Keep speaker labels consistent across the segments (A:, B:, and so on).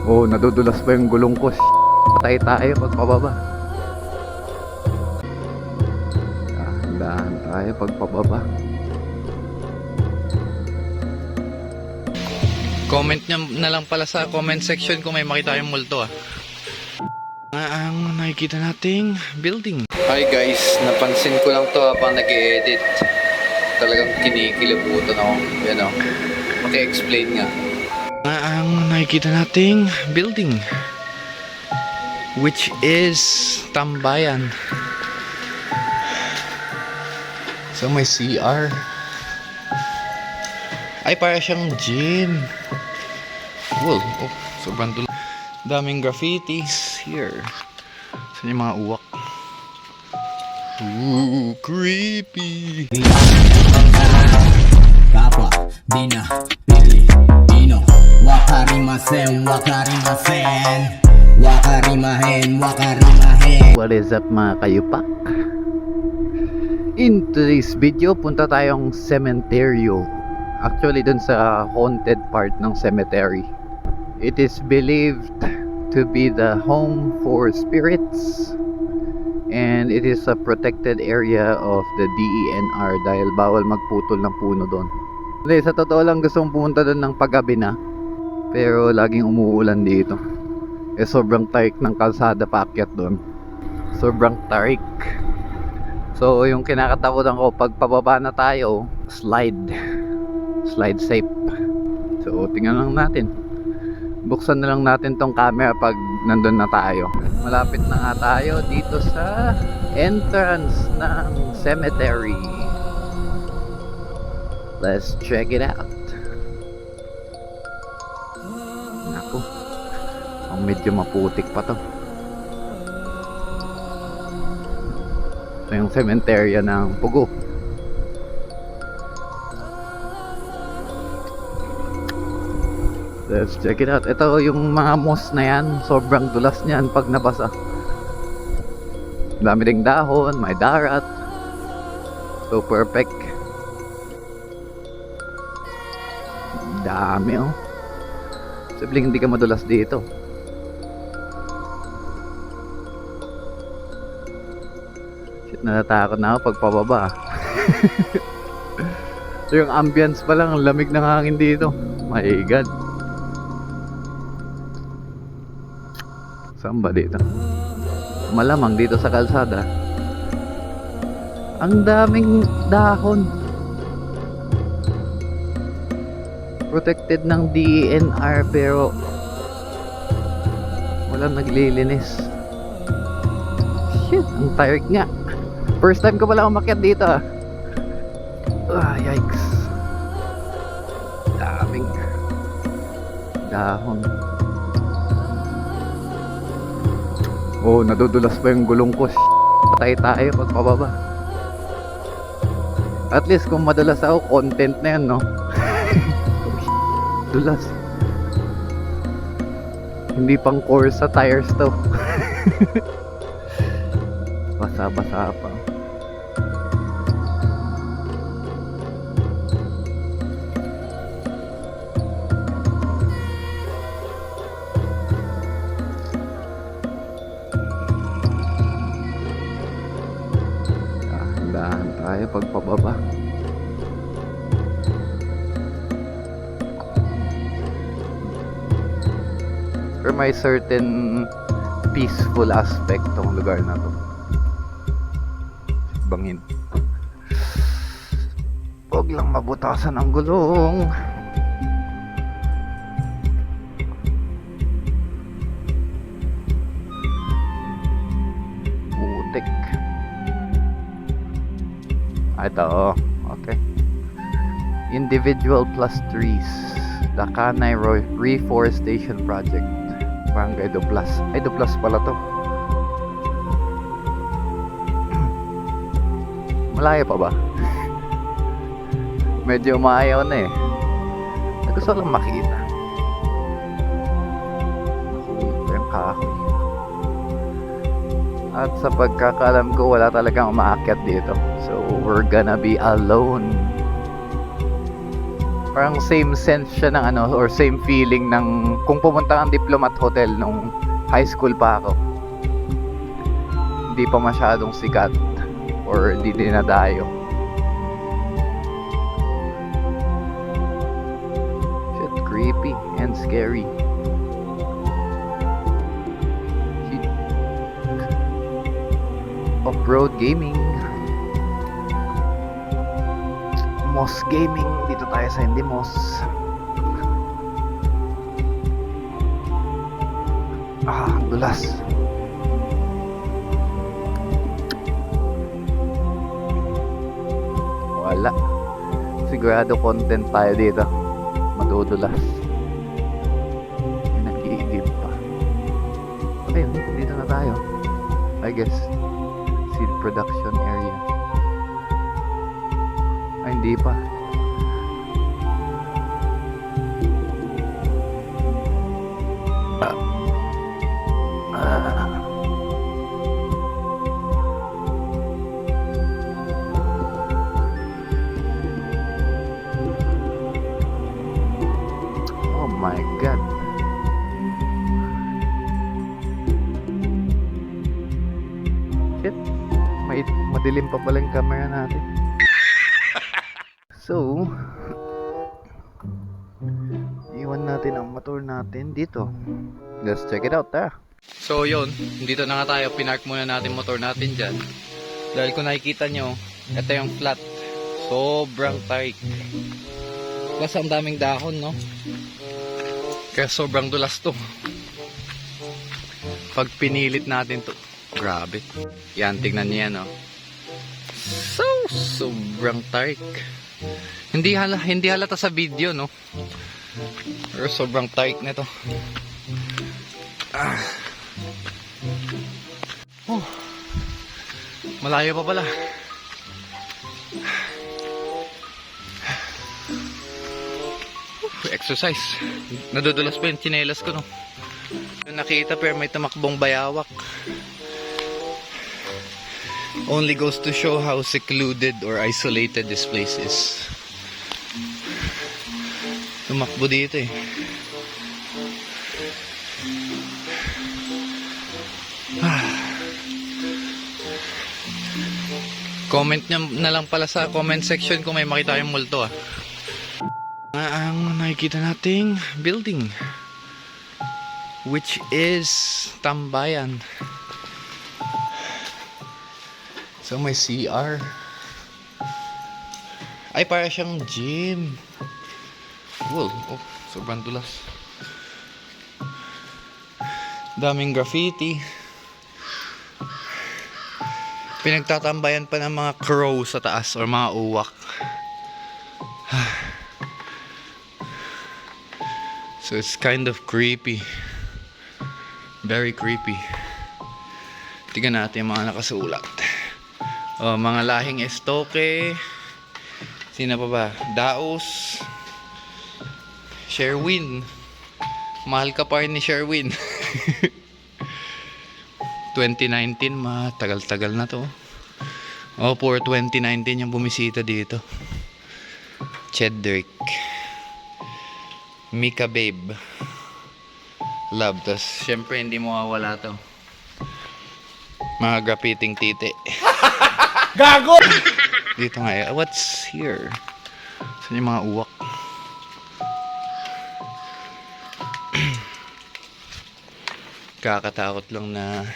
A: Oh, nadudulas pa yung gulong ko. Patay tayo pag pababa. Dahan tayo pag pababa.
B: Comment nyo na lang pala sa comment section kung may makita yung multo ang nakikita nating building. Hi guys, napansin ko lang to habang nag-e-edit. Talagang kinikilabutan ako. Yan o, maki-explain nga. Ang nakikita nating building, which is Tambayan. So may CR. Ay, para siyang gym. Cool. Oh, sobrang dulo. Daming graffitis here. Saan yung mga uwak? Ooh, creepy.
C: Kapwa, di na, Pilipino. Wakarimasen, wakarimasen. Wakarimahen, wakarimahen.
A: What is up mga kayupak? In today's video, punta tayong cementerio. Actually, dun sa haunted part ng cemetery. It is believed to be the home for spirits, and it is a protected area of the DENR dahil bawal magputol ng puno doon. Hindi, sa totoo lang gustong pumunta doon ng paggabi na, pero laging umuulan dito. Sobrang tarik ng kalsada paakyat doon. Sobrang tarik. So yung kinakatakutan ko, pag pababa na tayo, slide safe. So tingnan lang natin, buksan na lang natin tong camera pag nandun na tayo. Malapit na nga tayo dito sa entrance ng cemetery. Let's check it out. Naku, medyo maputik pa to. Ito yung cemetery ng Pugo. Let's check it out. Ito yung mga moss na yan, sobrang dulas niyan pag nabasa. Dami ding dahon, may darat. So perfect. Dami oh. Sibling hindi ka madulas dito. Shit, natatakot na ako pag pababa. Yung ambience pa lang, ang lamig ng hangin dito. My God. Saan ba dito? Malamang dito sa kalsada. Ang daming dahon. Protected ng DENR pero walang naglilinis. Shit, ang tired nga. First time ko pala umakyat dito yikes. Daming dahon. Oh, nadudulas pa yung gulong ko. Patay tayo pag pababa. At least kung madalas ako, content na yan, no? Dulas. Hindi pang course sa tires to. Basa-basa pa. Dahan tayo pag pababa. Pero may certain peaceful aspect tong lugar na to. Bangin. Huwag lang mabutasan ang gulong. Putik. Ito, okay. Individual plus trees. Lacanay Reforestation Project. Barangay Duplas. Ay, Duplas pala to. Malayo pa ba? Medyo maayaw na eh. Gusto lang makita. Ito yung kahoy. At sa pagkakalam ko, wala talagang umaakyat dito. So, we're gonna be alone. Parang same sense siya ng ano, or same feeling ng kung pumunta kang Diplomat Hotel nung high school pa ako. Hindi pa masyadong sikat or hindi dinadayo. Shit, creepy and scary. Shit. Off-road gaming. Moss Gaming. Dito tayo sa Hindi Moss. Ang dulas. Wala. Sigurado content tayo dito. Madudulas. May nag-iigib pa. Ayun, dito na tayo. I guess seed production area. Ay, hindi pa. Oh my God. Shit. Madilim pa pala yung camera natin. So, iwan natin ang motor natin dito. Let's check it out, tara.
B: So yun, dito na nga tayo. Pinark muna natin motor natin dyan. Dahil kung nakikita nyo, ito yung flat. Sobrang tight. Plus ang daming dahon, no? Kaya sobrang dulas to. Pag pinilit natin to, grabe. Yan, tignan niya, no? So, sobrang tight. Hindi halata sa video, no? Pero sobrang tight nito. Oh. Malayo pa pala. Exercise. Nadudulas pa yung tsinelas ko, no? Nakita pero may tumakbong bayawak. Only goes to show how secluded or isolated this place is. Tumakbo dito eh. Comment nyo na lang pala sa comment section kung may makita kayong multo, ah. Ang nakikita nating building, which is Tambayan. So may CR. Ay, para siyang gym. Cool. Oh, sobrang dulas. Daming graffiti. Pinagtatambayan pa ng mga crow sa taas or mga uwak. So it's kind of creepy. Very creepy. Tingnan natin yung mga nakasulat. Oh, mga lahing Estoque. Sino pa ba? Daos. Sherwin. Mahal ka pa rin ni Sherwin. 2019, matagal-tagal na to. Oh, for 2019 yung bumisita dito. Chedrick. Mika Babe. Love. Tas, syempre hindi mawawala to. Mga graffiting titi. Gago! Dito nga eh. What's here? Saan yung mga uwak? Kakatakot lang na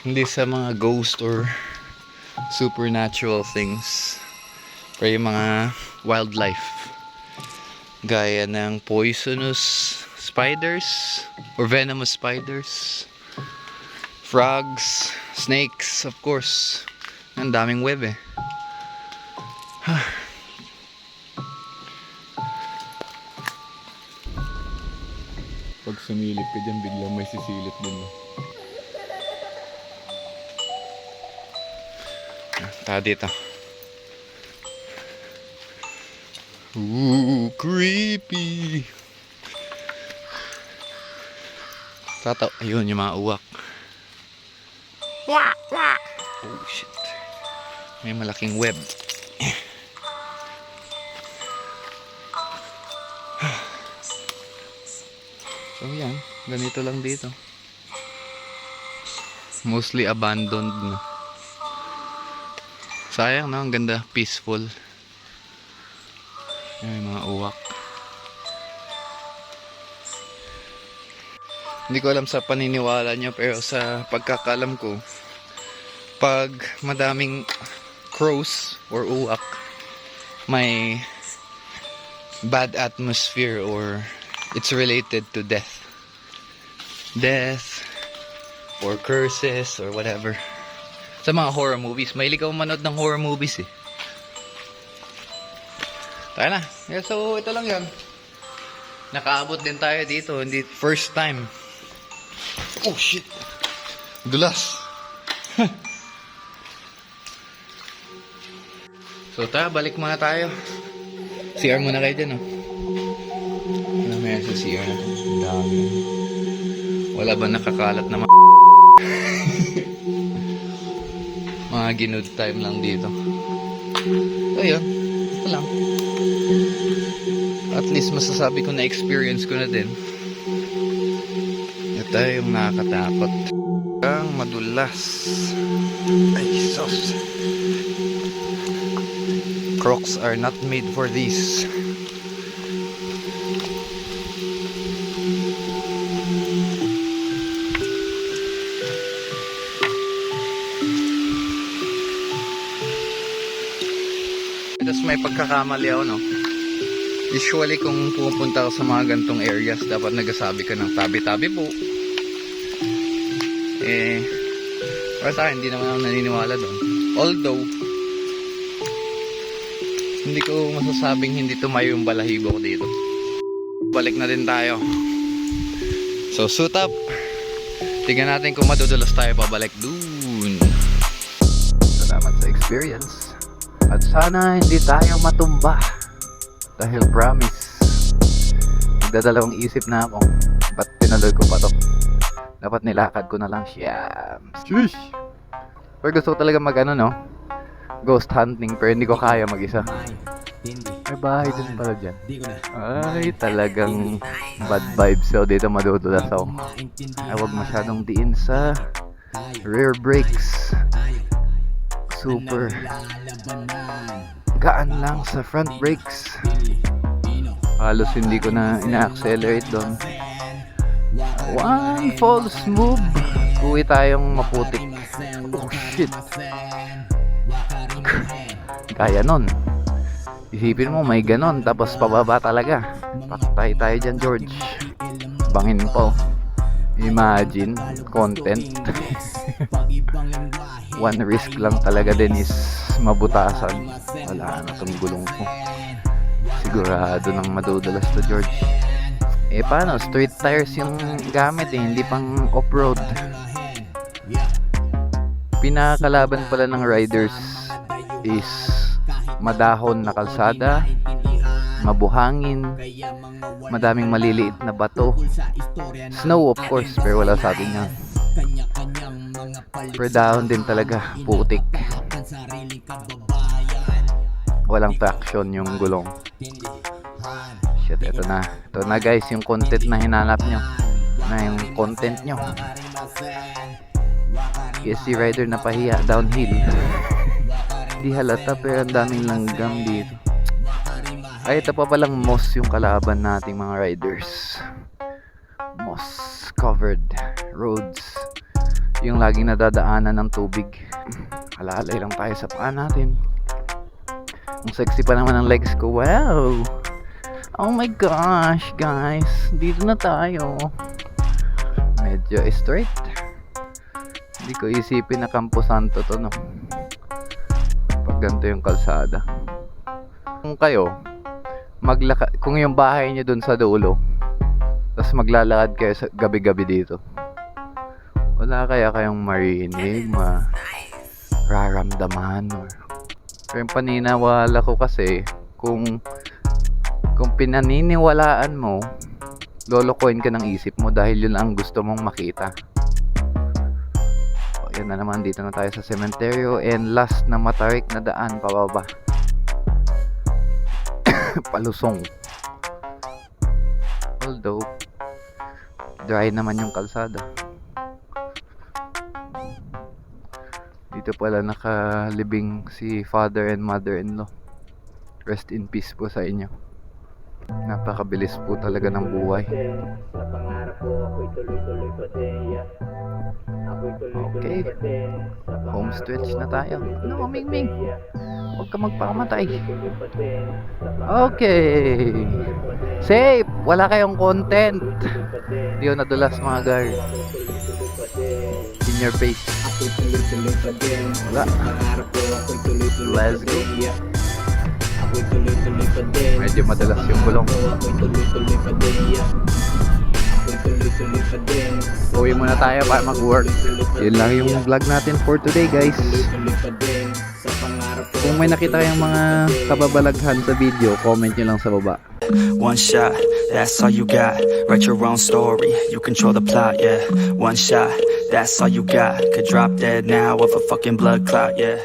B: hindi sa mga ghost or supernatural things, pero yung mga wildlife gaya ng poisonous spiders or venomous spiders, frogs, snakes, of course. Ang daming web eh. Pag sumilip ka dyan, biglang may sisilip din. Tara dito. Ooh, creepy. Tataw. Ayun, yung mga uwak. Wah, wah. Oh, shit. May malaking web. So yan, ganito lang dito. Mostly abandoned na. Sayang no, ang ganda, peaceful. Yung mga uwak. Hindi ko alam sa paniniwala nyo, pero sa pagkakalam ko, pag madaming crows or uwak, may bad atmosphere or it's related to death. Death or curses or whatever. Sa mga horror movies, mahilig ako manood ng horror movies eh. Tayo na. Yeah, so ito lang yan. Nakaabot din tayo dito, hindi first time. Oh shit. Dulas. So tara, balik muna tayo. CR muna kayo dyan, oh. Ano meron sa CR? Ang dami. Wala ba nakakalat na mga ginood time lang dito. So yun, ito lang. At least masasabi ko na experience ko na din. Ito yung nakakatakot. Ang madulas. Ay, sus. Crocs are not made for this. Tapos may pagkakamali ako, no? Usually kung pupunta ako sa mga gantong areas, dapat nagsasabi ka ng tabi-tabi po. Para sa akin, hindi naman ako naniniwala doon. Although, hindi ko masasabing hindi tumayo yung balahibo ko dito. Balik na din tayo. So, suit up. Tingnan natin kung madudulas tayo pabalik dun.
A: Salamat sa experience. At sana hindi tayo matumba. Dahil promise, nagdadalawang isip na ako. Ba't tinuloy ko pa to? Dapat nilakad ko na lang siya. Shush! Pero gusto ko talaga no? Ghost hunting, pero hindi ko kaya mag-isa. May bahay din pala dyan. Ay, talagang bad vibes ako dito, madudulas ako. Ay, huwag masyadong diin sa rear brakes. Super gaan lang sa front brakes. Halos hindi ko na ina-accelerate doon. One false move, uwi tayong maputik. Oh shit. Kaya nun. Isipin mo may ganon, tapos pababa talaga. Patay tayo dyan, George. Bangin po. Imagine, content. One risk lang talaga din is mabutasan. Wala na itong gulong ko. Sigurado nang madudulas to, George. Paano? Street tires yung gamit hindi pang off-road. Pinakalaban pala ng riders is madahon na kalsada, mabuhangin, madaming maliliit na bato. Snow of course, pero wala sa atin yan. Per dahon din talaga, putik. Walang traction yung gulong. Shit, ito na. Ito na guys, yung content na hinanap nyo. Na yung content nyo. KSC rider na pahiya, downhill. Di halata pero ang daming langgam dito. Ay, ito pa palang moss yung kalaban nating mga riders. Moss covered roads. Yung laging nadadaanan ng tubig. Alalay lang tayo sa paa natin. Ang sexy pa naman ang legs ko. Wow! Oh my gosh, guys. Dito na tayo. Medyo straight. Hindi ko isipin na Camposanto to, no? Pag ganito yung kalsada. Kung kayo, kung yung bahay nyo dun sa dulo, tapos maglalakad kayo sa gabi-gabi dito, wala kaya kayong marinig, mararamdaman, or pero yung paninawala ko kasi, kung pinaniniwalaan mo, lolokohin ka ng isip mo dahil yun ang gusto mong makita. O, yan na naman, dito na tayo sa sementeryo, and last na matarik na daan pababa. Palusong. Although Dry naman yung kalsada. Dito pala nakalibing si father and mother-in-law. Rest in peace po sa inyo. Napakabilis po talaga ng buhay. Okay. Home stretch na tayo. No, Mingming. Huwag ka magpakamatay. Okay. Safe. Wala kayong content. Hindi ko nadulas mga guard. In your face. Wala. Let's go. Medyo madalas yung gulong. Uwi muna tayo para mag-work. Yun lang yung vlog natin for today, guys. Kung may nakita kayong mga kababalaghan sa video, comment nyo lang sa baba.
D: One shot, that's all you got. Write your own story, you control the plot, yeah. One shot, that's all you got. Could drop dead now of a fucking blood clot, yeah.